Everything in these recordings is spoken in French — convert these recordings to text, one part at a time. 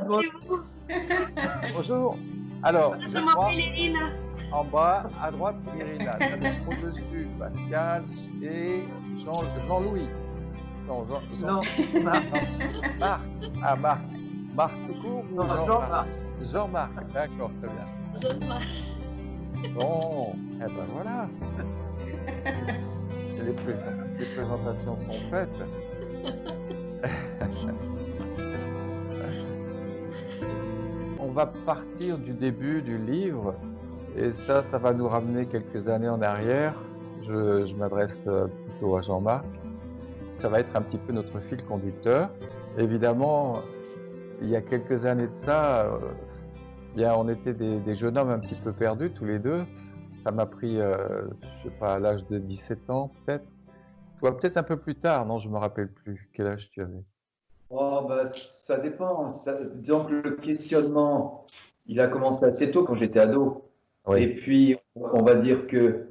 Appelez-vous. Bonjour. Alors, Je je crois, m'appelle Irina. en bas, à droite, Irina. Au-dessus, Pascal et Jean-Louis. Non, Non, Marc. Marc. Ah, Marc. Marc tout court ou Non, Jean-Marc? Jean-Marc. Jean-Marc, d'accord, très bien. Jean-Marc. Bon, eh ben voilà. Et les présentations sont faites. On va partir du début du livre, et ça va nous ramener quelques années en arrière. Je m'adresse plutôt à Jean-Marc. Ça va être un petit peu notre fil conducteur. Évidemment, il y a quelques années de ça, bien, on était des jeunes hommes un petit peu perdus tous les deux. Ça m'a pris, je sais pas, à l'âge de 17 ans peut-être. Toi, peut-être un peu plus tard, non, je me rappelle plus. Quel âge tu avais? Oh, bah, ça dépend. Disons que le questionnement, il a commencé assez tôt quand j'étais ado. Et Oui, puis, on va dire que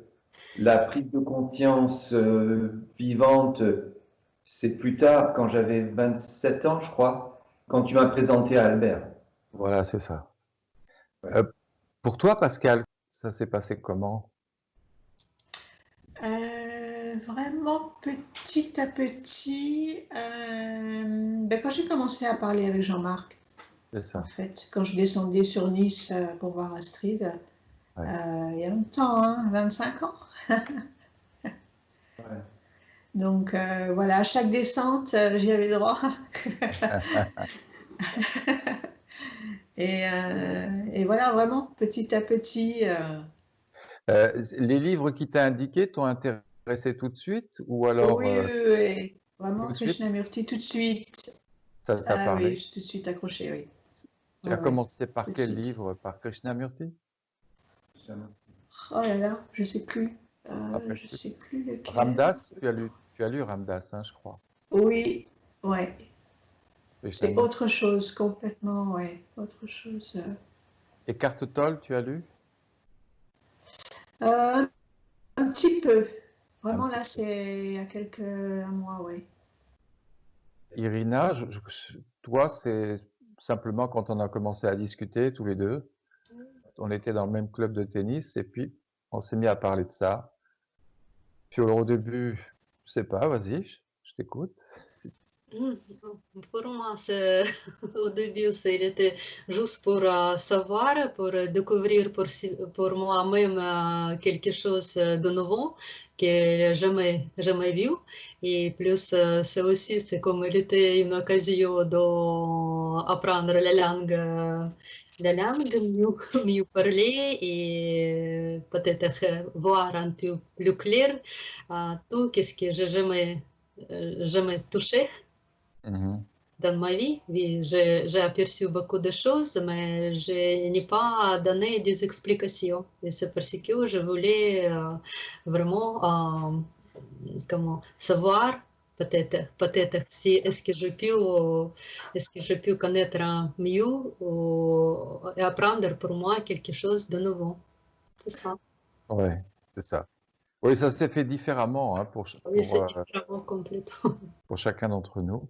la prise de conscience vivante, c'est plus tard, quand j'avais 27 ans, je crois, quand tu m'as présenté à Albert. voilà, c'est ça. Ouais. Pour toi, Pascal, ça s'est passé comment? Vraiment petit à petit, ben, quand j'ai commencé à parler avec Jean-Marc, C'est en ça. fait, quand je descendais sur Nice pour voir Astrid, Ouais. il y a longtemps, hein, 25 ans. Ouais. Donc voilà, à chaque descente, j'y avais droit. Et voilà, vraiment, petit à petit. Les livres qui t'a indiqué t'ont intéressé tout de suite ou alors Oui, oui, oui, tout vraiment, de suite Krishnamurti, tout de suite. ça t'a Ah oui, parlé? je suis tout de suite accrochée, oui. Tu Ouais, as ouais, commencé tout par de quel suite. livre? Par Krishnamurti? Oh là là, je sais plus. Je Rappelles-tu? sais plus lequel. Ramdas, tu as lu Ramdas, hein, je crois. Oui, ouais. C'est Krishnamurti. autre chose, complètement, ouais. Autre chose. Et Carte Toll, tu as lu? Euh, un petit peu. Un Vraiment, petit là, peu. c'est il y a quelques un mois, ouais. Irina, toi, c'est simplement quand on a commencé à discuter tous les deux, on était dans le même club de tennis et puis on s'est mis à parler de ça. Puis au début, je sais pas, vas-y, je t'écoute. Pour moi, au début, il était juste pour savoir, pour découvrir pour moi-même quelque chose de nouveau que j'ai jamais vu. Et plus, c'est comme il était une occasion d'apprendre la langue, mieux parler et peut-être voir un peu plus clair tout ce que j'ai jamais touché Mhm. dans ma vie. Oui, j'ai aperçu beaucoup de choses, mais je n'ai pas donné des explications. Et c'est parce que je voulais vraiment comment, savoir, peut-être si est-ce que je peux connaître mieux et apprendre pour moi quelque chose de nouveau. C'est ça. Ouais, c'est ça. Oui, ça s'est fait différemment hein, Oui, c'est différent complètement. pour chacun d'entre nous.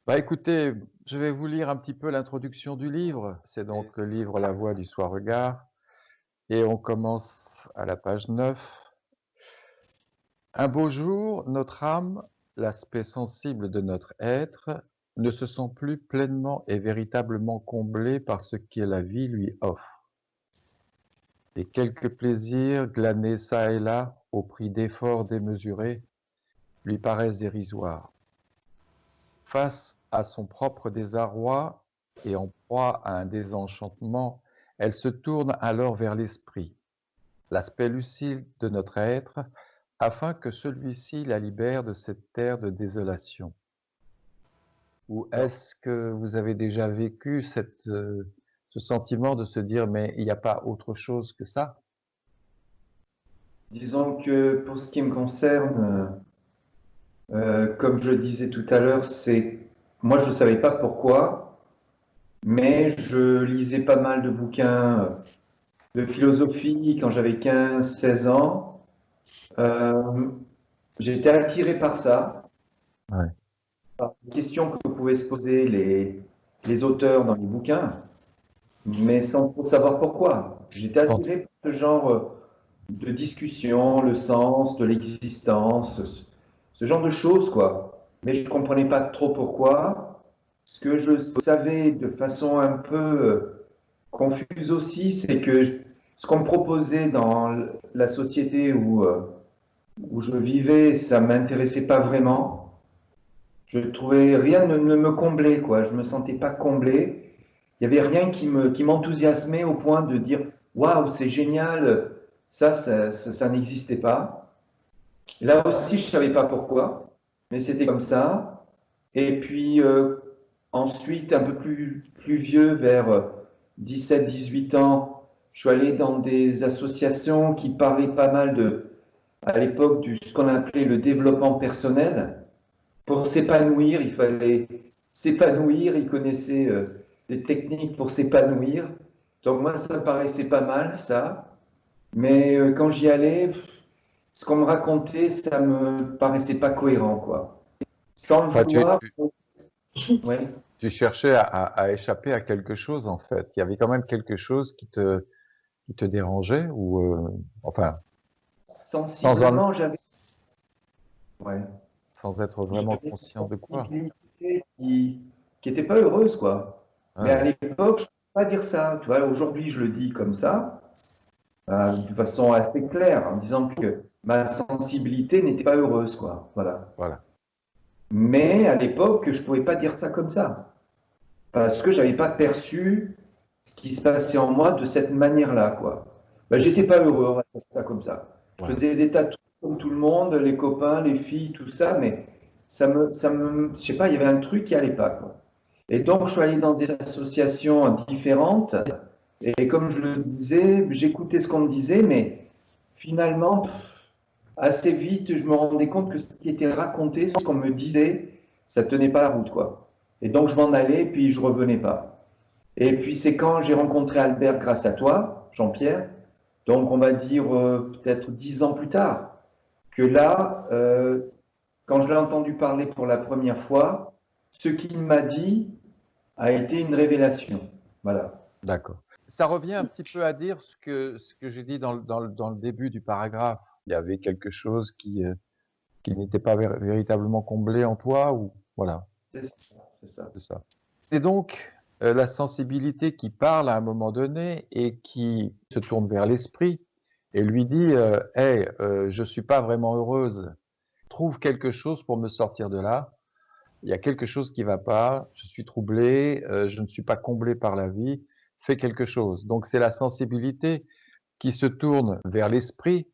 Bah écoutez, je vais vous lire un petit peu l'introduction du livre. C'est donc le livre La Voix du Soir-Regard. Et on commence à la page 9. Un beau jour, notre âme, l'aspect sensible de notre être, ne se sent plus pleinement et véritablement comblée par ce que la vie lui offre. Et quelques plaisirs glanés çà et là, au prix d'efforts démesurés, lui paraissent dérisoires. Face à son propre désarroi et en proie à un désenchantement, elle se tourne alors vers l'esprit, l'aspect lucide de notre être, afin que celui-ci la libère de cette terre de désolation. Ou est-ce que vous avez déjà vécu ce sentiment de se dire mais il n'y a pas autre chose que ça? Disons que pour ce qui me concerne, comme je le disais tout à l'heure, moi je ne savais pas pourquoi, mais je lisais pas mal de bouquins de philosophie quand j'avais 15-16 ans. Euh, J'étais attiré par ça, Ouais. par les questions que pouvaient se poser les auteurs dans les bouquins, mais sans trop savoir pourquoi. J'étais attiré par ce genre de discussion, le sens de l'existence, ce genre de choses, quoi. Mais je ne comprenais pas trop pourquoi. Ce que je savais de façon un peu confuse aussi, c'est que ce qu'on me proposait dans la société où je vivais, ça ne m'intéressait pas vraiment. Je trouvais rien ne me comblait, quoi. Je me sentais pas comblé. Il n'y avait rien qui m'enthousiasmait au point de dire waouh, c'est génial, ça n'existait pas. Là aussi, je ne savais pas pourquoi, mais c'était comme ça. Et puis ensuite, un peu plus vieux, vers 17-18 ans, je suis allé dans des associations qui parlaient pas mal à l'époque, ce qu'on appelait le développement personnel. Pour s'épanouir, il fallait s'épanouir, ils connaissaient des techniques pour s'épanouir. Donc moi, ça me paraissait pas mal, ça. Mais quand j'y allais, ce qu'on me racontait, ça me paraissait pas cohérent, quoi. Sans le Enfin, vouloir. Ouais. tu cherchais à échapper à quelque chose, en fait. Il y avait quand même quelque chose qui te dérangeait, ou enfin, Sensiblement, j'avais ouais. sans être vraiment J'avais conscient de une quoi. sensibilité qui était pas heureuse, quoi. Mais à Ouais, l'époque, je ne peux pas dire ça. Tu vois, aujourd'hui, je le dis comme ça. De façon assez claire, en disant que ma sensibilité n'était pas heureuse, quoi. Voilà. voilà. Mais à l'époque, je ne pouvais pas dire ça comme ça, parce que je n'avais pas perçu ce qui se passait en moi de cette manière-là, quoi. Ben, C'est j'étais ça. pas heureux, on va dire ça comme ça. Je Voilà. faisais des tatouages comme tout le monde, les copains, les filles, tout ça, mais je sais pas, il y avait un truc qui allait pas, quoi. Et donc, je suis allé dans des associations différentes, et comme je le disais, j'écoutais ce qu'on me disait, mais finalement, assez vite, je me rendais compte que ce qui était raconté, ce qu'on me disait, ça tenait pas la route, quoi. Et donc, je m'en allais, puis je revenais pas. Et puis, c'est quand j'ai rencontré Albert grâce à toi, Jean-Pierre, donc on va dire peut-être 10 ans plus tard, que là, quand je l'ai entendu parler pour la première fois, ce qu'il m'a dit a été une révélation. Voilà. D'accord. Ça revient un petit peu à dire ce que j'ai dit dans le début du paragraphe. Il y avait quelque chose qui n'était pas véritablement comblé en toi, ou voilà, C'est ça. C'est ça. c'est ça. C'est donc la sensibilité qui parle à un moment donné et qui se tourne vers l'esprit et lui dit hey, je suis pas vraiment heureuse, trouve quelque chose pour me sortir de là. Il y a quelque chose qui va pas, je suis troublé, je ne suis pas comblé par la vie, fais quelque chose. Donc c'est la sensibilité qui se tourne vers l'esprit.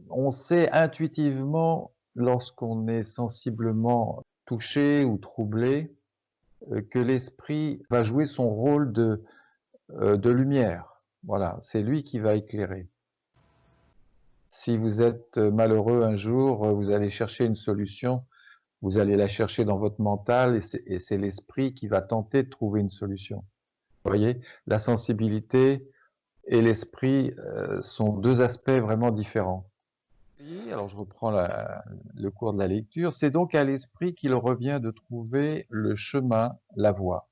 On sait intuitivement, lorsqu'on est sensiblement touché ou troublé, que l'esprit va jouer son rôle de lumière. Voilà, c'est lui qui va éclairer. Si vous êtes malheureux un jour, vous allez chercher une solution, vous allez la chercher dans votre mental et c'est l'esprit qui va tenter de trouver une solution. Vous voyez, la sensibilité et l'esprit sont deux aspects vraiment différents. Alors je reprends le cours de la lecture. C'est donc à l'esprit qu'il revient de trouver le chemin, la voie.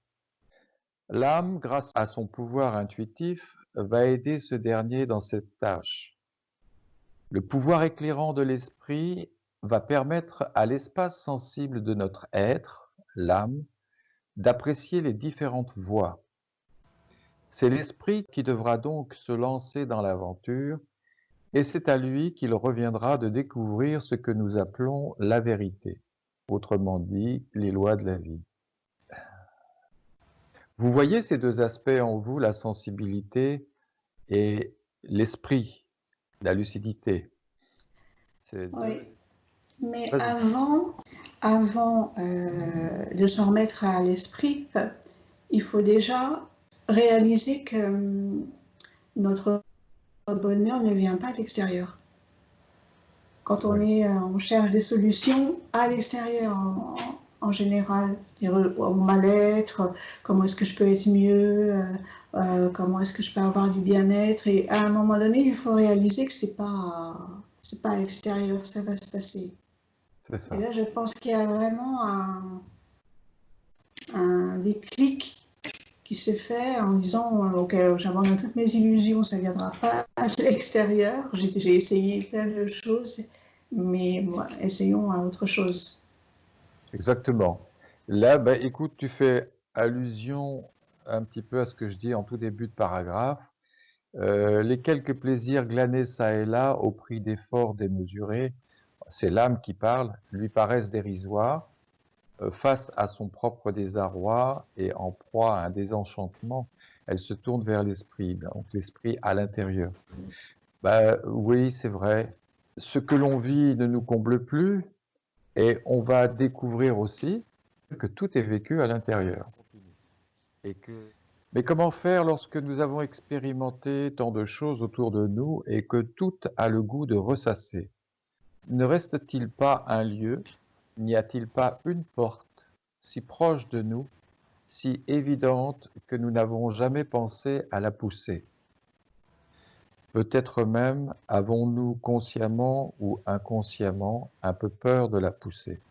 L'âme, grâce à son pouvoir intuitif, va aider ce dernier dans cette tâche. Le pouvoir éclairant de l'esprit va permettre à l'espace sensible de notre être, l'âme, d'apprécier les différentes voies. C'est l'esprit qui devra donc se lancer dans l'aventure, et c'est à lui qu'il reviendra de découvrir ce que nous appelons la vérité, autrement dit, les lois de la vie. Vous voyez ces deux aspects en vous, la sensibilité et l'esprit, la lucidité. Oui, mais Vas-y. avant de s'en remettre à l'esprit, il faut déjà réaliser que notre bonheur ne vient pas de l'extérieur. Quand on cherche des solutions à l'extérieur en général, au mal-être, comment est-ce que je peux être mieux, comment est-ce que je peux avoir du bien-être, et à un moment donné, il faut réaliser que c'est pas à l'extérieur que ça va se passer. C'est ça. Et là, je pense qu'il y a vraiment un déclic qui s'est fait en disant ok, j'abandonne toutes mes illusions, ça ne viendra pas de l'extérieur. J'ai essayé plein de choses, mais bon, essayons à autre chose. Exactement. Là, bah, écoute, tu fais allusion un petit peu à ce que je dis en tout début de paragraphe. Les quelques plaisirs glanés çà et là au prix d'efforts démesurés, c'est l'âme qui parle, lui paraissent dérisoires, face à son propre désarroi et en proie à un désenchantement, elle se tourne vers l'esprit, donc l'esprit à l'intérieur. Bah, oui, c'est vrai. Ce que l'on vit ne nous comble plus, et on va découvrir aussi que tout est vécu à l'intérieur. Mais comment faire lorsque nous avons expérimenté tant de choses autour de nous et que tout a le goût de ressasser? Ne reste-t-il pas un lieu, n'y a-t-il pas une porte si proche de nous, si évidente que nous n'avons jamais pensé à la pousser? Peut-être même avons-nous consciemment ou inconsciemment un peu peur de la pousser.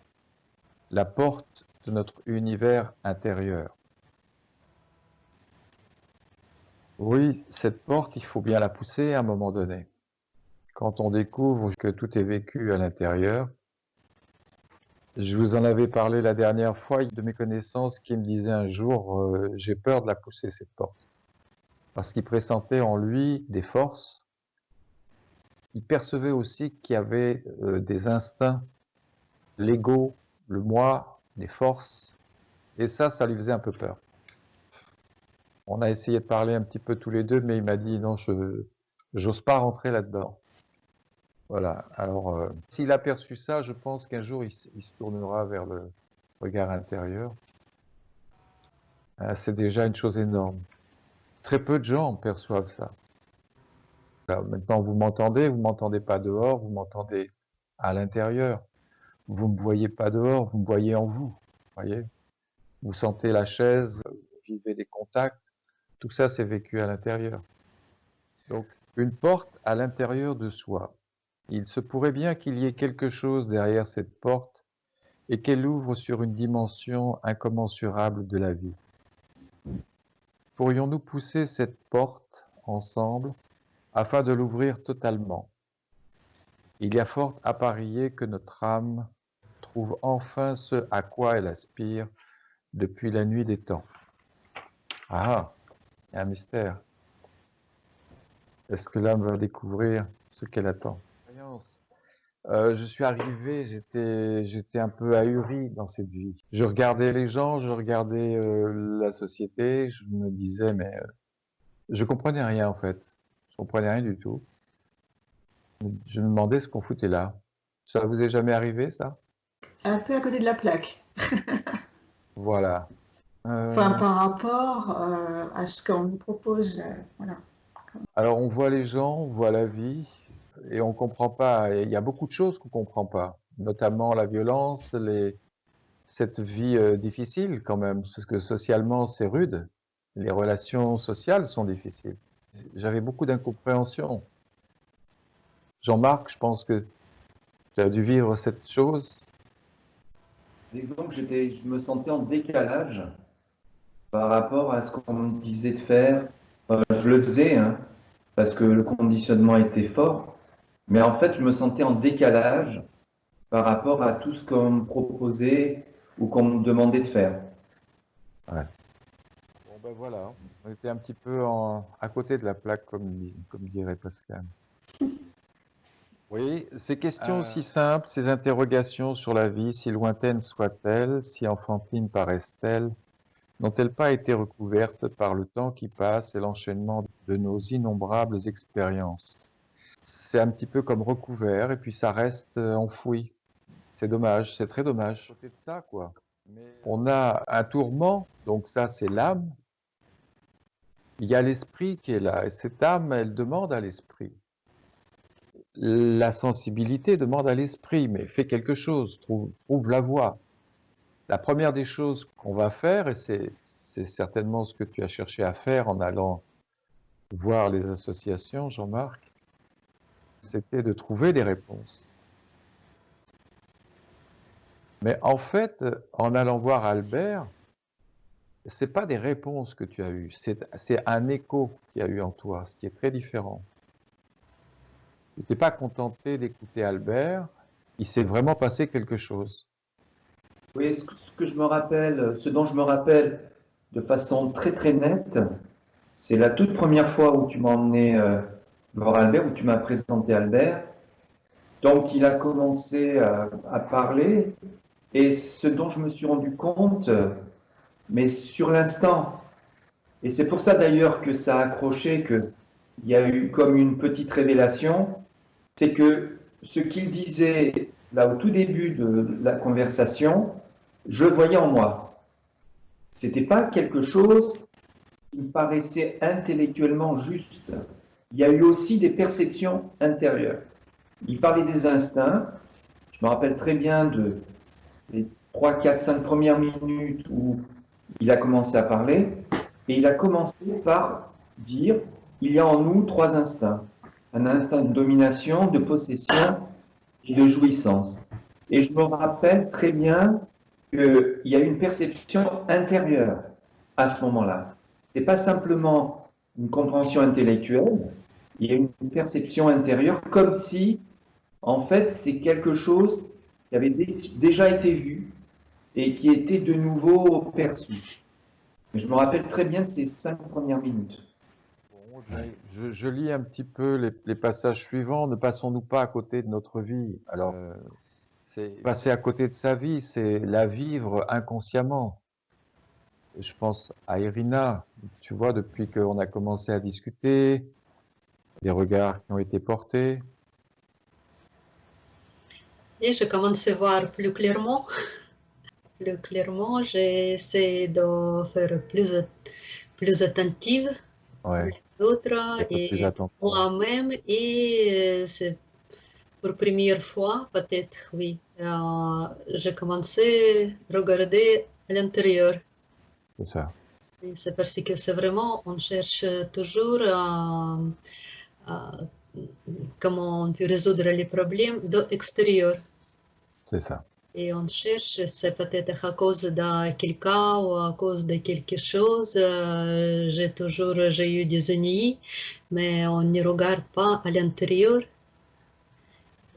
La porte de notre univers intérieur. Oui, cette porte, il faut bien la pousser à un moment donné. Quand on découvre que tout est vécu à l'intérieur, je vous en avais parlé la dernière fois de mes connaissances qui me disaient un jour, j'ai peur de la pousser cette porte. Parce qu'il pressentait en lui des forces. Il percevait aussi qu'il y avait des instincts, l'ego, le moi, les forces. Et ça lui faisait un peu peur. On a essayé de parler un petit peu tous les deux, mais il m'a dit non, j'ose pas rentrer là-dedans. Voilà. Alors, s'il a perçu ça, je pense qu'un jour, il se tournera vers le regard intérieur. C'est déjà une chose énorme. Très peu de gens perçoivent ça. Là, maintenant, vous m'entendez pas dehors, vous m'entendez à l'intérieur. Vous me voyez pas dehors, vous me voyez en vous. Voyez? Vous sentez la chaise, vous vivez des contacts. Tout ça, c'est vécu à l'intérieur. Donc, une porte à l'intérieur de soi. Il se pourrait bien qu'il y ait quelque chose derrière cette porte et qu'elle ouvre sur une dimension incommensurable de la vie. Pourrions-nous pousser cette porte ensemble afin de l'ouvrir totalement? Il y a fort à parier que notre âme trouve enfin ce à quoi elle aspire depuis la nuit des temps. Ah, il y a un mystère. Est-ce que l'âme va découvrir ce qu'elle attend? Je suis arrivé, j'étais un peu ahuri dans cette vie. Je regardais les gens, je regardais la société, je me disais, mais je comprenais rien en fait. Je comprenais rien du tout. Je me demandais ce qu'on foutait là. Ça vous est jamais arrivé, ça? Un peu à côté de la plaque. Voilà. Enfin, par rapport à ce qu'on nous propose. Voilà. Alors on voit les gens, on voit la vie, et on comprend pas. Et il y a beaucoup de choses qu'on comprend pas, notamment la violence, cette vie difficile quand même, parce que socialement c'est rude. Les relations sociales sont difficiles. J'avais beaucoup d'incompréhension. Jean-Marc, je pense que tu as dû vivre cette chose. Disons que je me sentais en décalage par rapport à ce qu'on me disait de faire. Je le faisais, hein, parce que le conditionnement était fort, mais en fait, je me sentais en décalage par rapport à tout ce qu'on me proposait ou qu'on me demandait de faire. Ouais. Bon ben voilà, on était un petit peu à côté de la plaque, comme dirait Pascal. Oui, ces questions aussi simples, ces interrogations sur la vie, si lointaines soient-elles, si enfantines paraissent-elles, n'ont-elles pas été recouvertes par le temps qui passe et l'enchaînement de nos innombrables expériences? C'est un petit peu comme recouvert et puis ça reste enfoui. C'est dommage, c'est très dommage. À côté de ça, quoi. On a un tourment, donc ça c'est l'âme. Il y a l'esprit qui est là et cette âme, elle demande à l'esprit. La sensibilité demande à l'esprit, mais fais quelque chose, trouve la voie. La première des choses qu'on va faire, et c'est certainement ce que tu as cherché à faire en allant voir les associations, Jean-Marc, c'était de trouver des réponses. Mais en fait, en allant voir Albert, c'est pas des réponses que tu as eues, c'est un écho qu'il y a eu en toi, ce qui est très différent. Tu t'es pas contenté d'écouter Albert, il s'est vraiment passé quelque chose. Oui, ce que je me rappelle, ce dont je me rappelle de façon très très nette, c'est la toute première fois où tu m'as emmené voir Albert, où tu m'as présenté Albert. Donc il a commencé à parler et ce dont je me suis rendu compte, mais sur l'instant, et c'est pour ça d'ailleurs que ça a accroché, qu'il y a eu comme une petite révélation, c'est que ce qu'il disait là au tout début de la conversation, je le voyais en moi. C'était pas quelque chose qui me paraissait intellectuellement juste. Il y a eu aussi des perceptions intérieures. Il parlait des instincts. Je me rappelle très bien des 3, 4, 5 premières minutes où il a commencé à parler. Et il a commencé par dire, il y a en nous 3 instincts. Un instinct de domination, de possession et de jouissance. Et je me rappelle très bien qu'il y a une perception intérieure à ce moment-là. Ce n'est pas simplement une compréhension intellectuelle, il y a une perception intérieure comme si, en fait, c'est quelque chose qui avait déjà été vu et qui était de nouveau perçu. Je me rappelle très bien de ces 5 premières minutes. Bon, je lis un petit peu les passages suivants. Ne passons-nous pas à côté de notre vie? Alors, c'est passer à côté de sa vie, c'est la vivre inconsciemment. Et je pense à Irina, tu vois, depuis qu'on a commencé à discuter, des regards qui ont été portés. Et je commence à voir plus clairement. Plus clairement, j'essaie de faire plus attentive Ouais, l'autre un peu plus et attentif. moi-même. Et c'est pour première fois, peut-être, oui, j'ai commencé à regarder à l'intérieur. C'est ça. Et c'est parce que c'est vraiment, on cherche toujours à comment on peut résoudre les problèmes de l'extérieur. C'est ça. Et on cherche, c'est peut-être à cause de quelqu'un ou à cause de quelque chose. J'ai eu des ennuis, mais on ne regarde pas à l'intérieur.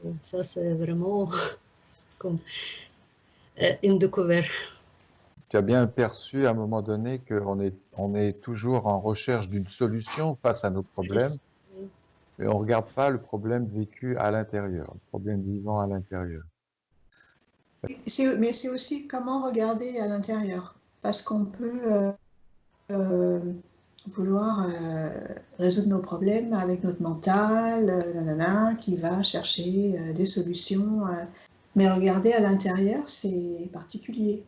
Et ça, c'est vraiment comme une découverte. Tu as bien perçu à un moment donné on est toujours en recherche d'une solution face à nos problèmes, mais on ne regarde pas le problème vécu à l'intérieur, le problème vivant à l'intérieur. Mais c'est aussi comment regarder à l'intérieur. Parce qu'on peut vouloir résoudre nos problèmes avec notre mental, qui va chercher des solutions. Mais regarder à l'intérieur, c'est particulier.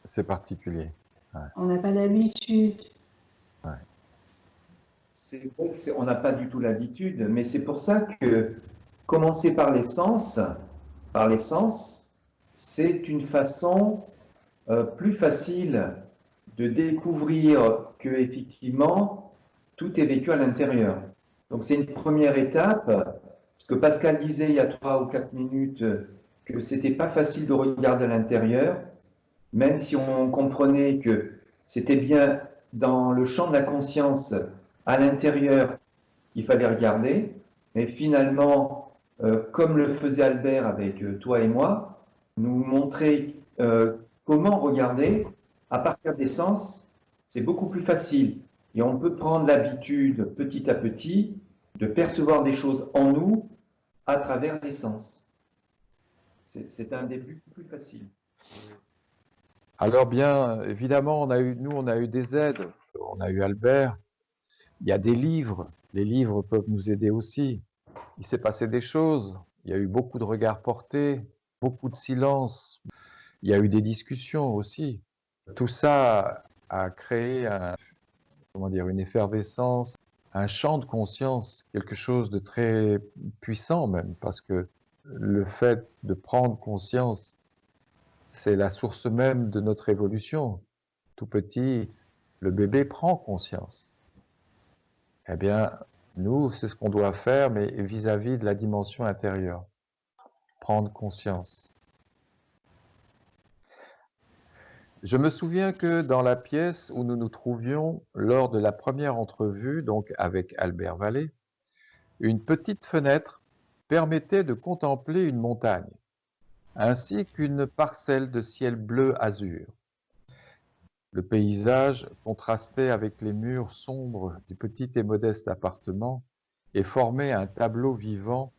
C'est particulier. Ouais. On n'a pas l'habitude. Ouais. C'est vrai qu'on n'a pas du tout l'habitude, mais c'est pour ça que commencer par les sens, c'est une façon plus facile de découvrir que effectivement tout est vécu à l'intérieur. Donc c'est une première étape, parce que Pascal disait il y a 3 ou 4 minutes que c'était pas facile de regarder à l'intérieur, même si on comprenait que c'était bien dans le champ de la conscience à l'intérieur qu'il fallait regarder, mais finalement, comme le faisait Albert avec toi et moi, nous montrer comment regarder à partir des sens, c'est beaucoup plus facile. Et on peut prendre l'habitude petit à petit de percevoir des choses en nous à travers les sens. C'est un début plus facile. Alors bien, évidemment, nous, on a eu des aides. On a eu Albert. Il y a des livres. Les livres peuvent nous aider aussi. Il s'est passé des choses. Il y a eu beaucoup de regards portés, beaucoup de silence. Il y a eu des discussions aussi. Tout ça a créé une effervescence, un champ de conscience, quelque chose de très puissant même, parce que le fait de prendre conscience, c'est la source même de notre évolution. Tout petit, le bébé prend conscience. Eh bien, nous, c'est ce qu'on doit faire, mais vis-à-vis de la dimension intérieure. Prendre conscience. Je me souviens que dans la pièce où nous nous trouvions lors de la première entrevue, donc avec Albert Vallée, une petite fenêtre permettait de contempler une montagne, ainsi qu'une parcelle de ciel bleu azur. Le paysage contrastait avec les murs sombres du petit et modeste appartement et formait un tableau vivant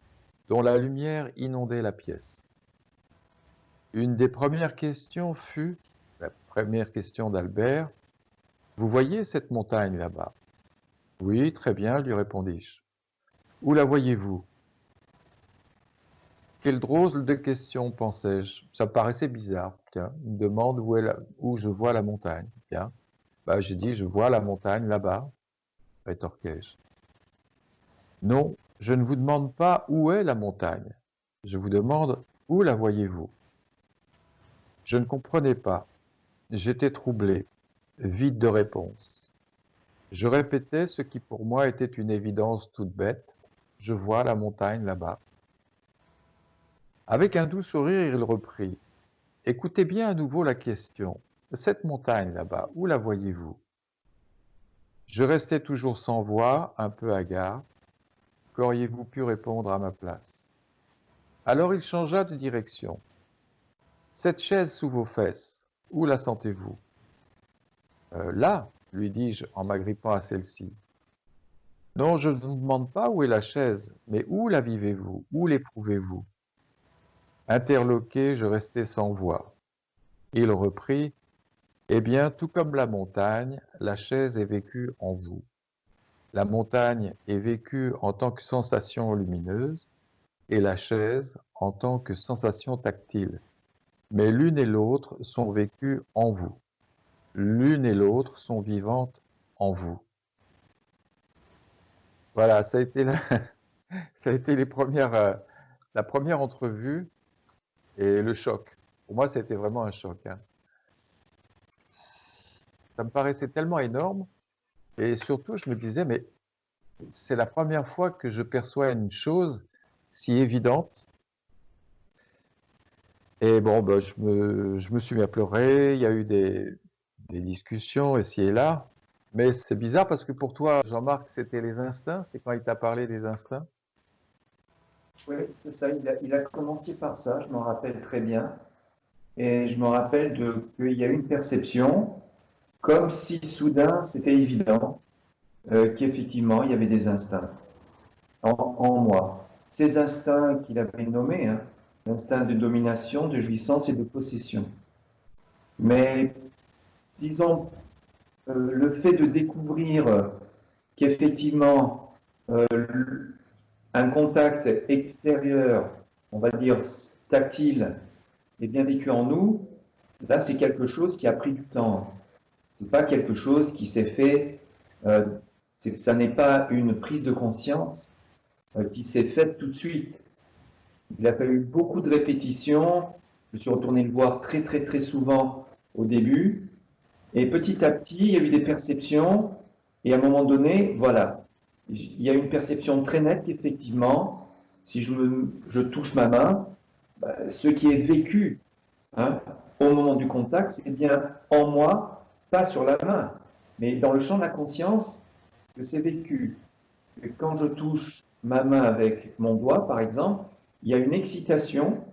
dont la lumière inondait la pièce. Une des premières questions fut, la première question d'Albert, « Vous voyez cette montagne là-bas » ? « Oui, très bien, lui répondis-je. »« Où la voyez-vous » ? Quelle drôle de question, pensais-je. Ça me paraissait bizarre. Tiens, il me demande où je vois la montagne. Bien. Bah, j'ai dit, je vois la montagne là-bas, rétorquai-je. Non, je ne vous demande pas où est la montagne. Je vous demande où la voyez-vous. Je ne comprenais pas. J'étais troublé, vide de réponse. Je répétais ce qui pour moi était une évidence toute bête. Je vois la montagne là-bas. Avec un doux sourire, il reprit. Écoutez bien à nouveau la question. Cette montagne là-bas, où la voyez-vous? Je restais toujours sans voix, un peu hagard. Qu'auriez-vous pu répondre à ma place? Alors il changea de direction. Cette chaise sous vos fesses, où la sentez-vous? Là, lui dis-je en m'agrippant à celle-ci. Non, je ne vous demande pas où est la chaise, mais où la vivez-vous? Où l'éprouvez-vous? Interloqué, je restai sans voix. Il reprit. Eh bien, tout comme la montagne, la chaise est vécue en vous. La montagne est vécue en tant que sensation lumineuse et la chaise en tant que sensation tactile. Mais l'une et l'autre sont vécues en vous. L'une et l'autre sont vivantes en vous. Voilà, ça a été ça a été la première entrevue et le choc. Pour moi, ça a été vraiment un choc, hein. Ça me paraissait tellement énorme et surtout, je me disais, mais c'est la première fois que je perçois une chose si évidente. Et bon, bah, je me suis mis à pleurer, il y a eu des discussions ici et là. Mais c'est bizarre parce que pour toi, Jean-Marc, c'était les instincts, c'est quand il t'a parlé des instincts? Oui, c'est ça. Il a commencé par ça, je m'en rappelle très bien. Et je me rappelle qu'il y a eu une perception, comme si soudain c'était évident qu'effectivement il y avait des instincts en moi. Ces instincts qu'il avait nommés, hein, l'instinct de domination, de jouissance et de possession. Mais disons, le fait de découvrir qu'effectivement un contact extérieur, on va dire tactile, est bien vécu en nous, là c'est quelque chose qui a pris du temps. C'est pas quelque chose qui s'est fait, ça n'est pas une prise de conscience qui s'est faite tout de suite. Il a fallu beaucoup de répétitions. Je suis retourné le voir très très très souvent au début. Et petit à petit, il y a eu des perceptions. Et à un moment donné, voilà, il y a une perception très nette qu'effectivement, si je touche ma main, bah, ce qui est vécu, hein, au moment du contact, c'est bien en moi, pas sur la main, mais dans le champ de la conscience que c'est vécu. Et quand je touche ma main avec mon doigt, par exemple, il y a une excitation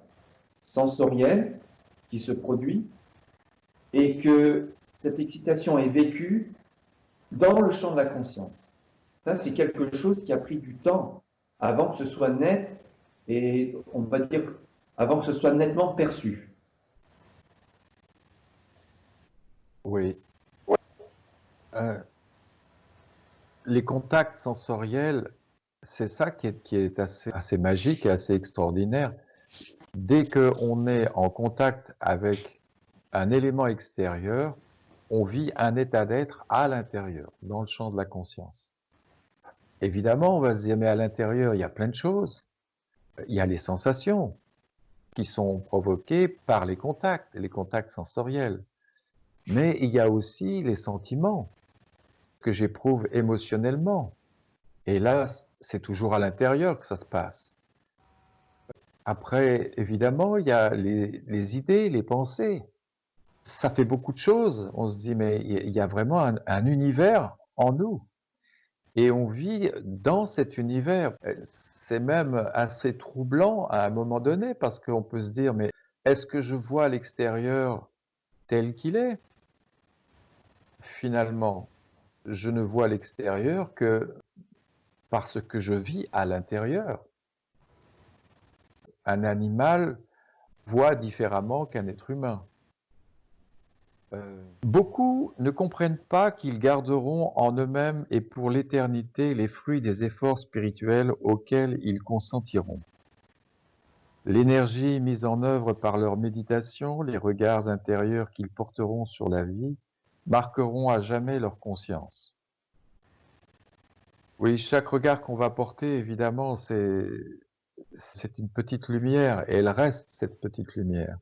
sensorielle qui se produit et que cette excitation est vécue dans le champ de la conscience. Ça, c'est quelque chose qui a pris du temps avant que ce soit net et on va dire avant que ce soit nettement perçu. Oui. Les contacts sensoriels, c'est ça qui est assez magique et assez extraordinaire. Dès qu'on est en contact avec un élément extérieur, on vit un état d'être à l'intérieur, dans le champ de la conscience. Évidemment, on va se dire, mais à l'intérieur, il y a plein de choses. Il y a les sensations qui sont provoquées par les contacts sensoriels. Mais il y a aussi les sentiments que j'éprouve émotionnellement. Et là, c'est toujours à l'intérieur que ça se passe. Après, évidemment, il y a les idées, les pensées. ça fait beaucoup de choses. On se dit, mais il y a vraiment un univers en nous. Et on vit dans cet univers. C'est même assez troublant à un moment donné, parce qu'on peut se dire, mais est-ce que je vois l'extérieur tel qu'il est? Finalement, je ne vois l'extérieur que parce que je vis à l'intérieur. Un animal voit différemment qu'un être humain. Beaucoup ne comprennent pas qu'ils garderont en eux-mêmes et pour l'éternité les fruits des efforts spirituels auxquels ils consentiront. L'énergie mise en œuvre par leur méditation, les regards intérieurs qu'ils porteront sur la vie, marqueront à jamais leur conscience. Oui, chaque regard qu'on va porter, évidemment, c'est une petite lumière, et elle reste cette petite lumière.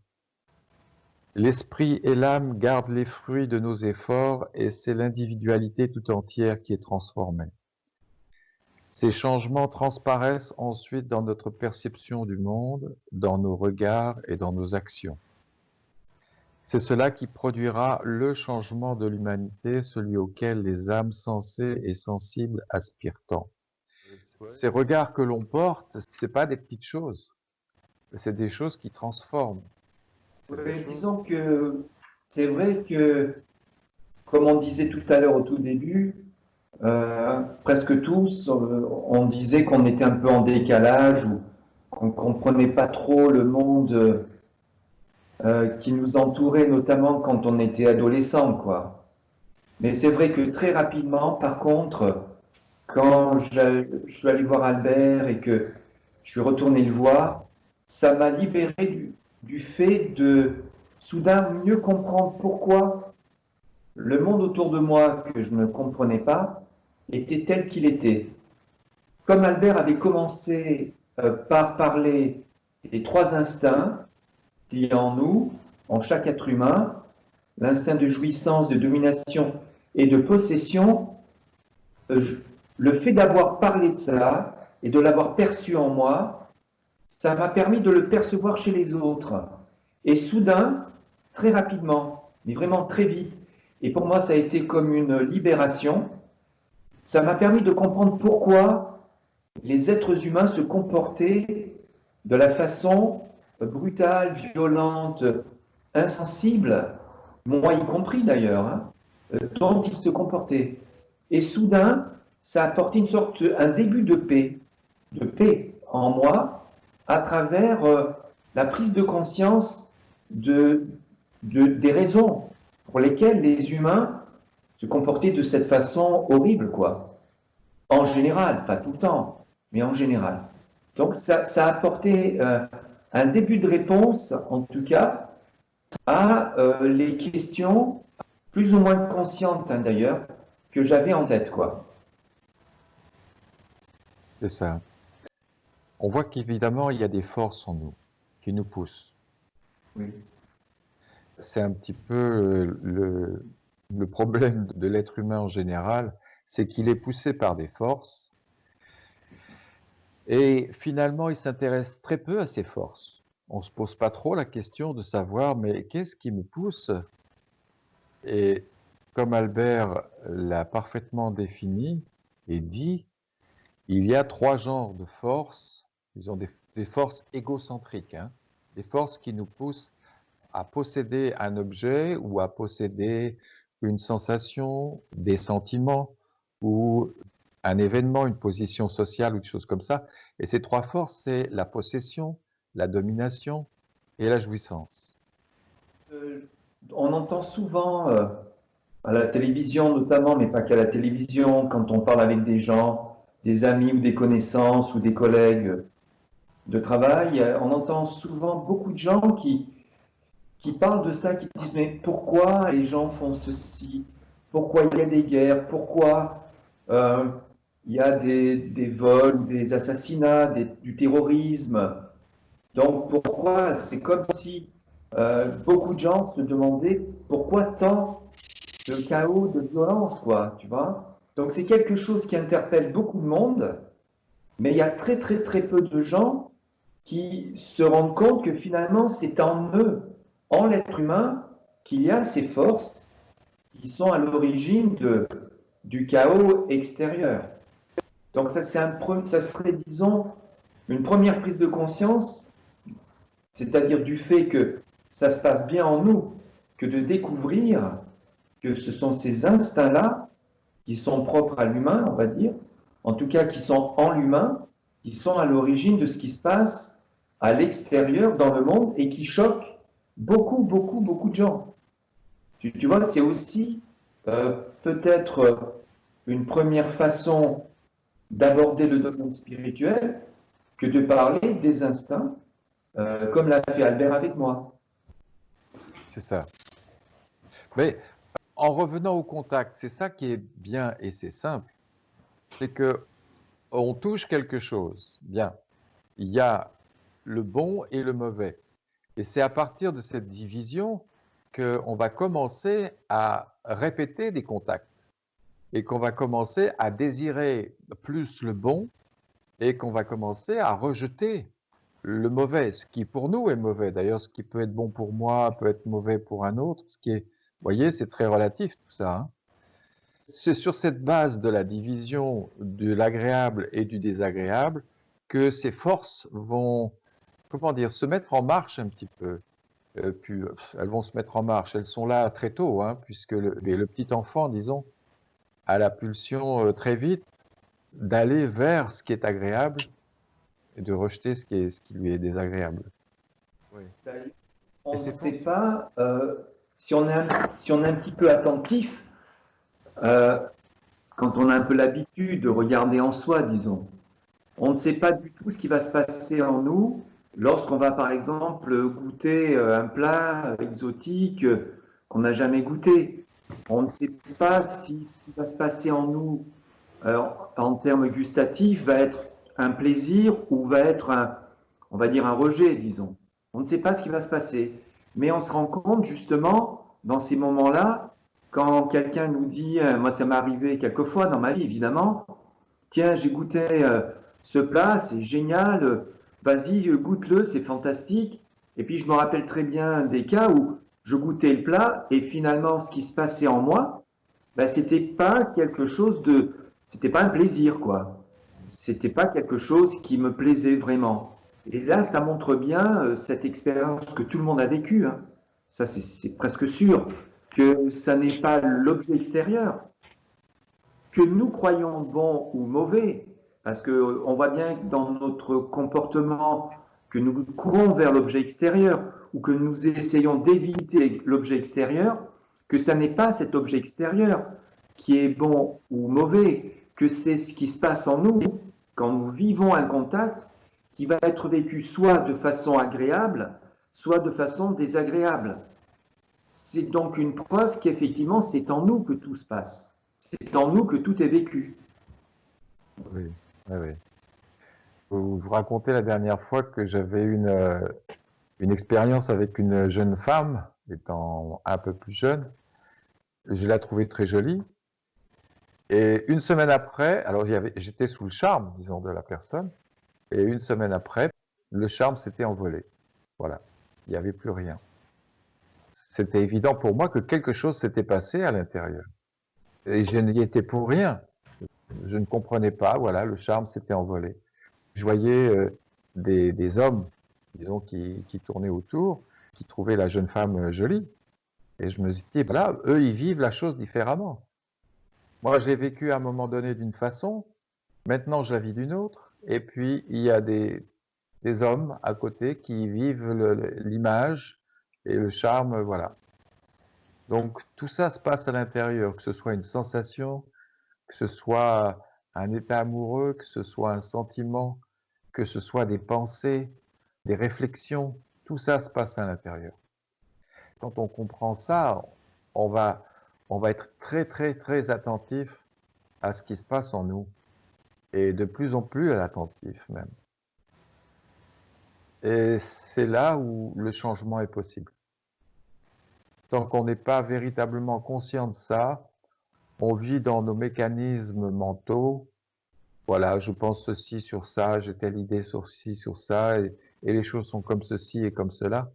L'esprit et l'âme gardent les fruits de nos efforts, et c'est l'individualité tout entière qui est transformée. Ces changements transparaissent ensuite dans notre perception du monde, dans nos regards et dans nos actions. C'est cela qui produira le changement de l'humanité, celui auquel les âmes sensées et sensibles aspirent tant. Ces regards que l'on porte, c'est pas des petites choses, c'est des choses qui transforment. Ouais, disons que c'est vrai que, comme on disait tout à l'heure au tout début, presque tous, on disait qu'on était un peu en décalage ou qu'on ne comprenait pas trop le monde qui nous entourait, notamment quand on était adolescent, quoi. Mais c'est vrai que très rapidement, par contre, quand je suis allé voir Albert et que je suis retourné le voir, ça m'a libéré du fait de soudain mieux comprendre pourquoi le monde autour de moi que je ne comprenais pas était tel qu'il était. Comme Albert avait commencé par parler des trois instincts qu'il y a en nous, en chaque être humain, l'instinct de jouissance, de domination et de possession, le fait d'avoir parlé de ça et de l'avoir perçu en moi, ça m'a permis de le percevoir chez les autres. Et soudain, très rapidement, mais vraiment très vite, et pour moi ça a été comme une libération, ça m'a permis de comprendre pourquoi les êtres humains se comportaient de la façon brutale, violente, insensible, moi y compris d'ailleurs, hein, dont ils se comportaient. Et soudain, ça a apporté une sorte, un début de paix en moi, à travers la prise de conscience des raisons pour lesquelles les humains se comportaient de cette façon horrible, quoi. En général, pas tout le temps, mais en général. Donc ça a apporté un début de réponse, en tout cas, à les questions plus ou moins conscientes, hein, d'ailleurs, que j'avais en tête, quoi. C'est ça. On voit qu'évidemment, il y a des forces en nous qui nous poussent. Oui. C'est un petit peu le problème de l'être humain en général, c'est qu'il est poussé par des forces et finalement, il s'intéresse très peu à ces forces. On ne se pose pas trop la question de savoir, mais qu'est-ce qui me pousse? Et comme Albert l'a parfaitement défini et dit, il y a trois genres de forces. Ils ont des forces égocentriques, hein, des forces qui nous poussent à posséder un objet ou à posséder une sensation, des sentiments ou un événement, une position sociale ou des choses comme ça. Et ces trois forces, c'est la possession, la domination et la jouissance. On entend souvent à la télévision notamment, mais pas qu'à la télévision, quand on parle avec des gens, des amis ou des connaissances ou des collègues de travail, on entend souvent beaucoup de gens qui parlent de ça, qui disent mais pourquoi les gens font ceci? Pourquoi il y a des guerres? Pourquoi il y a des vols, des assassinats, du terrorisme? Donc pourquoi? C'est comme si beaucoup de gens se demandaient pourquoi tant de chaos, de violence, quoi, tu vois? Donc c'est quelque chose qui interpelle beaucoup de monde, mais il y a très très très peu de gens qui se rendent compte que finalement c'est en eux, en l'être humain, qu'il y a ces forces qui sont à l'origine du chaos extérieur. Donc ça serait, disons, une première prise de conscience, c'est-à-dire du fait que ça se passe bien en nous, que de découvrir que ce sont ces instincts-là qui sont propres à l'humain, on va dire, en tout cas qui sont en l'humain, qui sont à l'origine de ce qui se passe à l'extérieur, dans le monde, et qui choquent beaucoup, beaucoup, beaucoup de gens. Tu vois, c'est aussi peut-être une première façon d'aborder le domaine spirituel que de parler des instincts, comme l'a fait Albert avec moi. C'est ça. Mais en revenant au contact, c'est ça qui est bien et c'est simple, c'est que on touche quelque chose. Bien, il y a le bon et le mauvais. Et c'est à partir de cette division qu'on va commencer à répéter des contacts et qu'on va commencer à désirer plus le bon et qu'on va commencer à rejeter le mauvais, ce qui pour nous est mauvais. D'ailleurs, ce qui peut être bon pour moi peut être mauvais pour un autre. Ce qui est, vous voyez, c'est très relatif tout ça, hein. C'est sur cette base de la division de l'agréable et du désagréable que ces forces vont, comment dire, se mettre en marche un petit peu. Puis elles vont se mettre en marche. Elles sont là très tôt, hein, puisque le petit enfant, disons, a la pulsion très vite d'aller vers ce qui est agréable et de rejeter ce qui lui est désagréable. Oui. On Et ne c'est sait fort. pas, si on est un petit peu attentif, euh, quand on a un peu l'habitude de regarder en soi, disons, on ne sait pas du tout ce qui va se passer en nous lorsqu'on va, par exemple, goûter un plat exotique qu'on n'a jamais goûté. On ne sait pas si ce qui va se passer en nous en termes gustatifs va être un plaisir ou va être on va dire un rejet, disons. On ne sait pas ce qui va se passer. Mais on se rend compte justement dans ces moments-là, quand quelqu'un nous dit, moi ça m'est arrivé quelques fois dans ma vie évidemment, tiens, j'ai goûté ce plat, c'est génial, vas-y, goûte-le, c'est fantastique. Et puis je me rappelle très bien des cas où je goûtais le plat et finalement ce qui se passait en moi, ben, c'était pas quelque chose de, c'était pas un plaisir quoi. C'était pas quelque chose qui me plaisait vraiment. Et là, ça montre bien cette expérience que tout le monde a vécue, hein. Ça, c'est presque sûr que ça n'est pas l'objet extérieur, que nous croyons bon ou mauvais, parce qu'on voit bien dans notre comportement que nous courons vers l'objet extérieur ou que nous essayons d'éviter l'objet extérieur, que ça n'est pas cet objet extérieur qui est bon ou mauvais, que c'est ce qui se passe en nous quand nous vivons un contact qui va être vécu soit de façon agréable, soit de façon désagréable. C'est donc une preuve qu'effectivement, c'est en nous que tout se passe. C'est en nous que tout est vécu. Oui, oui, oui. Vous racontez la dernière fois que j'avais une expérience avec une jeune femme, étant un peu plus jeune. Je la trouvais très jolie. Et une semaine après, alors j'étais sous le charme, disons, de la personne. Et une semaine après, le charme s'était envolé. Voilà. Il n'y avait plus rien. C'était évident pour moi que quelque chose s'était passé à l'intérieur. Et je n'y étais pour rien. Je ne comprenais pas, voilà, le charme s'était envolé. Je voyais des hommes, disons, qui tournaient autour, qui trouvaient la jeune femme jolie. Et je me suis dit, voilà, eux, ils vivent la chose différemment. Moi, je l'ai vécu à un moment donné d'une façon, maintenant je la vis d'une autre. Et puis, il y a des hommes à côté qui vivent l'image et le charme, voilà. Donc, tout ça se passe à l'intérieur, que ce soit une sensation, que ce soit un état amoureux, que ce soit un sentiment, que ce soit des pensées, des réflexions, tout ça se passe à l'intérieur. Quand on comprend ça, on va être très, très, très attentif à ce qui se passe en nous, et de plus en plus attentif même. Et c'est là où le changement est possible. Tant qu'on n'est pas véritablement conscient de ça, on vit dans nos mécanismes mentaux. Voilà, je pense ceci sur ça, j'ai telle idée sur ci, sur ça, et les choses sont comme ceci et comme cela.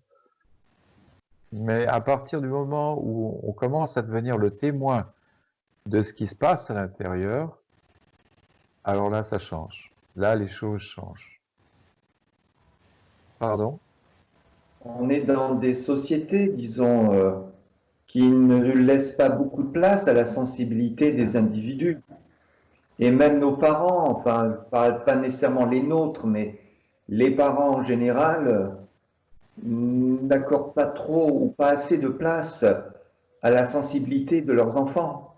Mais à partir du moment où on commence à devenir le témoin de ce qui se passe à l'intérieur, alors là, ça change. Là, les choses changent. Pardon? On est dans des sociétés, disons, qui ne laissent pas beaucoup de place à la sensibilité des individus. Et même nos parents, enfin, pas nécessairement les nôtres, mais les parents en général, n'accordent pas trop ou pas assez de place à la sensibilité de leurs enfants.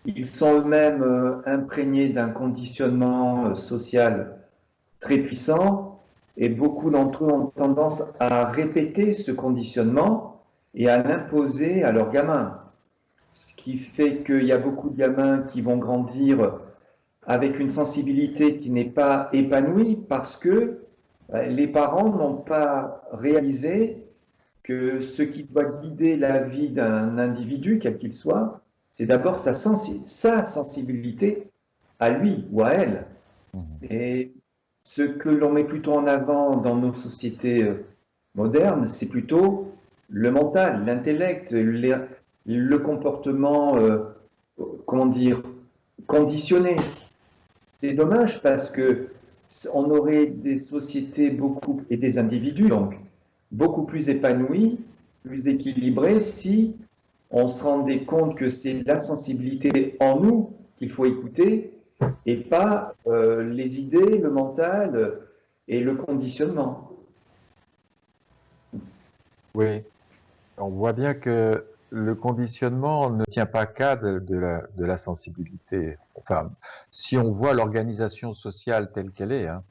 Ils sont eux-mêmes imprégnés d'un conditionnement social très puissant et beaucoup d'entre eux ont tendance à répéter ce conditionnement et à l'imposer à leurs gamins. Ce qui fait qu'il y a beaucoup de gamins qui vont grandir avec une sensibilité qui n'est pas épanouie parce que les parents n'ont pas réalisé que ce qui doit guider la vie d'un individu, quel qu'il soit, c'est d'abord sa sensibilité à lui ou à elle. Et ce que l'on met plutôt en avant dans nos sociétés modernes, c'est plutôt le mental, l'intellect, le comportement, comment dire, conditionné. C'est dommage parce que on aurait des sociétés beaucoup et des individus donc beaucoup plus épanouis, plus équilibrés si on se rendait compte que c'est la sensibilité en nous qu'il faut écouter et pas les idées, le mental et le conditionnement. Oui. On voit bien que le conditionnement ne tient pas qu'à de la sensibilité. Enfin, si on voit l'organisation sociale telle qu'elle est, hein,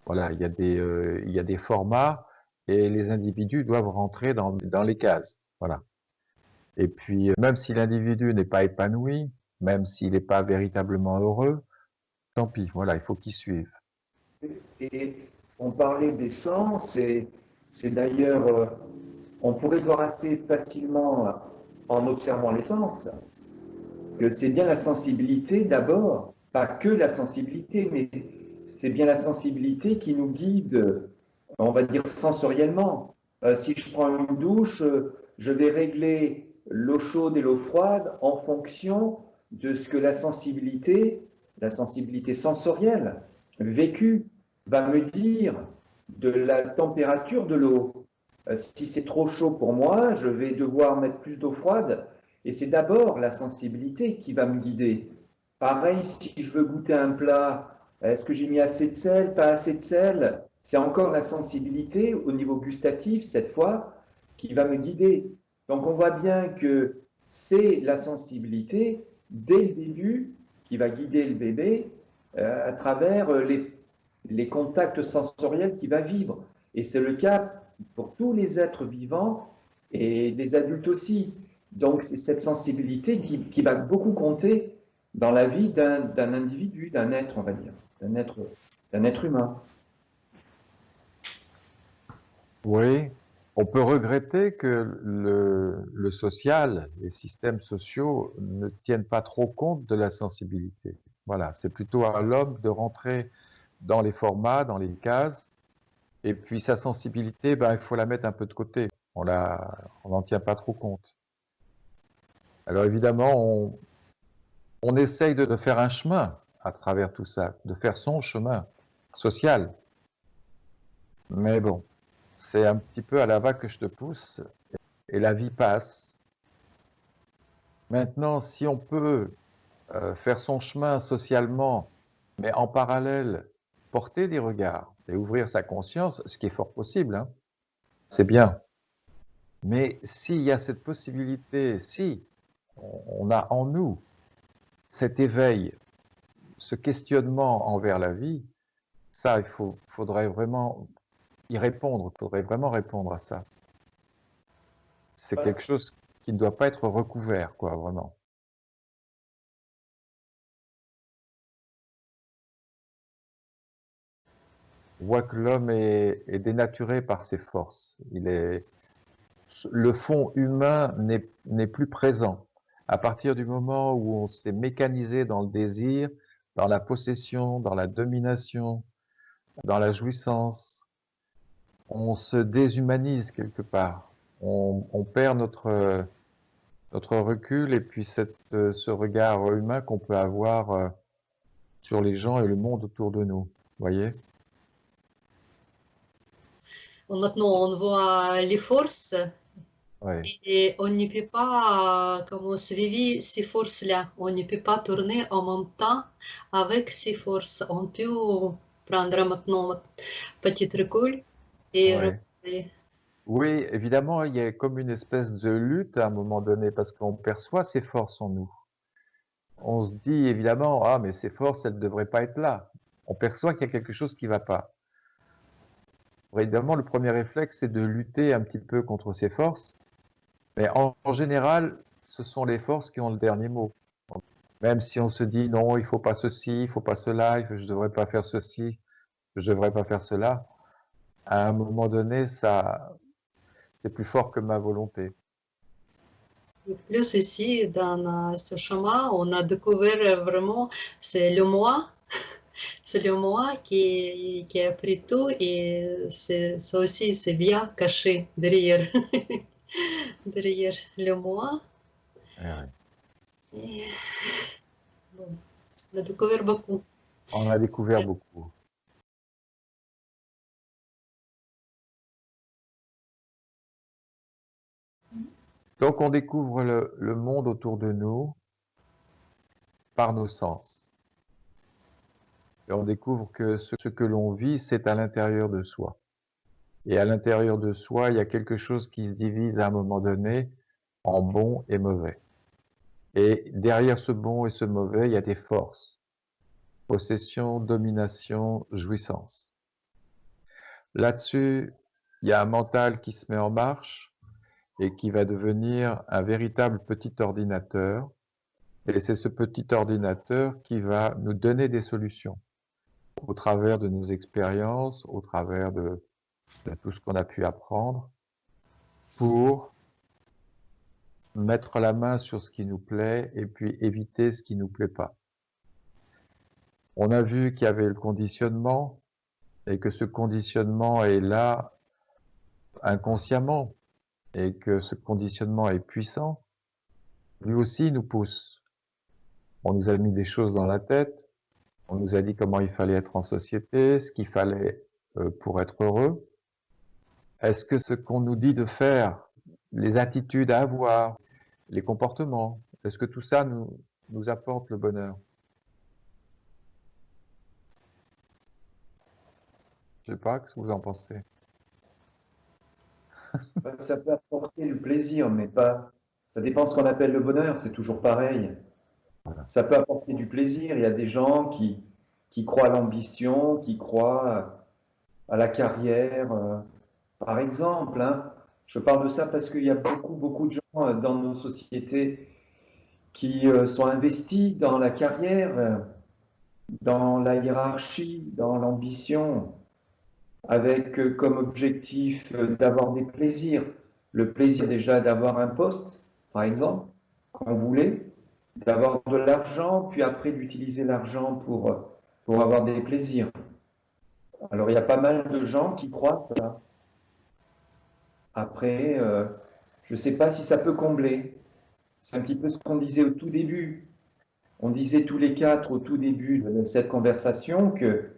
voilà, il y a des formats et les individus doivent rentrer dans les cases. Voilà. Et puis, même si l'individu n'est pas épanoui, même s'il n'est pas véritablement heureux, tant pis, voilà, il faut qu'il suive. Et on parlait des sens, et c'est d'ailleurs, on pourrait voir assez facilement en observant les sens que c'est bien la sensibilité d'abord, pas que la sensibilité, mais c'est bien la sensibilité qui nous guide, on va dire sensoriellement. Si je prends une douche, je vais régler l'eau chaude et l'eau froide en fonction de ce que la sensibilité sensorielle vécue, va me dire de la température de l'eau. Si c'est trop chaud pour moi, je vais devoir mettre plus d'eau froide et c'est d'abord la sensibilité qui va me guider. Pareil, si je veux goûter un plat, est-ce que j'ai mis assez de sel, pas assez de sel? C'est encore la sensibilité au niveau gustatif, cette fois, qui va me guider. Donc on voit bien que c'est la sensibilité, dès le début, qui va guider le bébé à travers les contacts sensoriels qu'il va vivre. Et c'est le cas pour tous les êtres vivants et les adultes aussi. Donc, c'est cette sensibilité qui va beaucoup compter dans la vie d'un individu, d'un être, on va dire, d'un être humain. Oui, on peut regretter que le social, les systèmes sociaux ne tiennent pas trop compte de la sensibilité. Voilà, c'est plutôt à l'homme de rentrer dans les formats, dans les cases, et puis sa sensibilité, ben, il faut la mettre un peu de côté. On n'en tient pas trop compte. Alors évidemment, on essaye de faire un chemin à travers tout ça, de faire son chemin social. Mais bon, c'est un petit peu à la va que je te pousse, et la vie passe. Maintenant, si on peut faire son chemin socialement, mais en parallèle, porter des regards et ouvrir sa conscience, ce qui est fort possible, hein, c'est bien. Mais s'il y a cette possibilité, si on a en nous cet éveil, ce questionnement envers la vie, ça, faudrait vraiment y répondre, il faudrait vraiment répondre à ça. C'est quelque chose qui ne doit pas être recouvert, quoi, vraiment. On voit que l'homme est dénaturé par ses forces. Le fond humain n'est plus présent. À partir du moment où on s'est mécanisé dans le désir, dans la possession, dans la domination, dans la jouissance, on se déshumanise quelque part. on perd notre recul et puis ce regard humain qu'on peut avoir sur les gens et le monde autour de nous. Voyez? Maintenant, on voit les forces Ouais. et on ne peut pas, comme suivre ces forces-là, on ne peut pas tourner en même temps avec ces forces. On peut prendre maintenant un petit recul et Ouais. regarder. Oui, évidemment, il y a comme une espèce de lutte à un moment donné parce qu'on perçoit ces forces en nous. On se dit évidemment, ah, mais ces forces, elles ne devraient pas être là. On perçoit qu'il y a quelque chose qui ne va pas. Évidemment, le premier réflexe, c'est de lutter un petit peu contre ces forces. Mais en général, ce sont les forces qui ont le dernier mot. Même si on se dit non, il faut pas ceci, il faut pas cela, je devrais pas faire ceci, je devrais pas faire cela. À un moment donné, c'est plus fort que ma volonté. Et plus ici, dans ce chemin, on a découvert vraiment, c'est le moi. C'est le moi qui a pris tout et ça aussi, c'est bien caché derrière, derrière le moi. Ouais. Et bon, on a découvert beaucoup. On a découvert beaucoup. Donc on découvre le monde autour de nous par nos sens. Et on découvre que ce que l'on vit, c'est à l'intérieur de soi. Et à l'intérieur de soi, il y a quelque chose qui se divise à un moment donné en bon et mauvais. Et derrière ce bon et ce mauvais, il y a des forces. Possession, domination, jouissance. Là-dessus, il y a un mental qui se met en marche et qui va devenir un véritable petit ordinateur. Et c'est ce petit ordinateur qui va nous donner des solutions au travers de nos expériences, au travers de tout ce qu'on a pu apprendre, pour mettre la main sur ce qui nous plaît et puis éviter ce qui nous plaît pas. On a vu qu'il y avait le conditionnement et que ce conditionnement est là inconsciemment et que ce conditionnement est puissant. Lui aussi nous pousse. On nous a mis des choses dans la tête, on nous a dit comment il fallait être en société, ce qu'il fallait pour être heureux. Est-ce que ce qu'on nous dit de faire, les attitudes à avoir, les comportements, est-ce que tout ça nous apporte le bonheur? Je sais pas, qu'est-ce que vous en pensez? Ça peut apporter le plaisir, mais pas. Ça dépend ce qu'on appelle le bonheur, c'est toujours pareil. Voilà. Ça peut apporter du plaisir. Il y a des gens qui croient à l'ambition, qui croient à la carrière. Par exemple, hein. Je parle de ça parce qu'il y a beaucoup de gens dans nos sociétés qui sont investis dans la carrière, dans la hiérarchie, dans l'ambition, avec comme objectif d'avoir des plaisirs. Le plaisir déjà d'avoir un poste, par exemple, qu'on voulait, d'avoir de l'argent, puis après d'utiliser l'argent pour avoir des plaisirs. Alors il y a pas mal de gens qui croient ça. Après, je ne sais pas si ça peut combler. C'est un petit peu ce qu'on disait au tout début. On disait tous les quatre au tout début de cette conversation que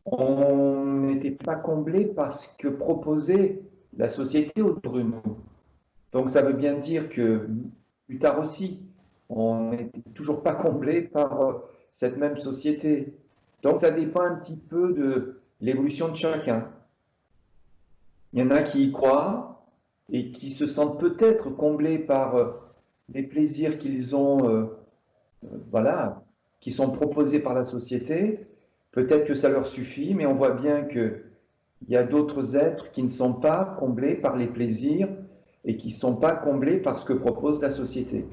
on n'était pas comblé par ce que proposait la société autour de nous. Donc ça veut bien dire que plus tard aussi, on n'était toujours pas comblé par cette même société. Donc ça dépend un petit peu de l'évolution de chacun. Il y en a qui y croient et qui se sentent peut-être comblés par les plaisirs qu'ils ont, voilà, qui sont proposés par la société. Peut-être que ça leur suffit, mais on voit bien qu'il y a d'autres êtres qui ne sont pas comblés par les plaisirs et qui ne sont pas comblés par ce que propose la société.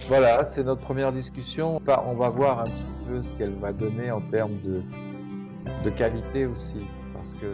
Voilà, c'est notre première discussion. On va voir un petit peu ce qu'elle va donner en termes de qualité aussi, parce que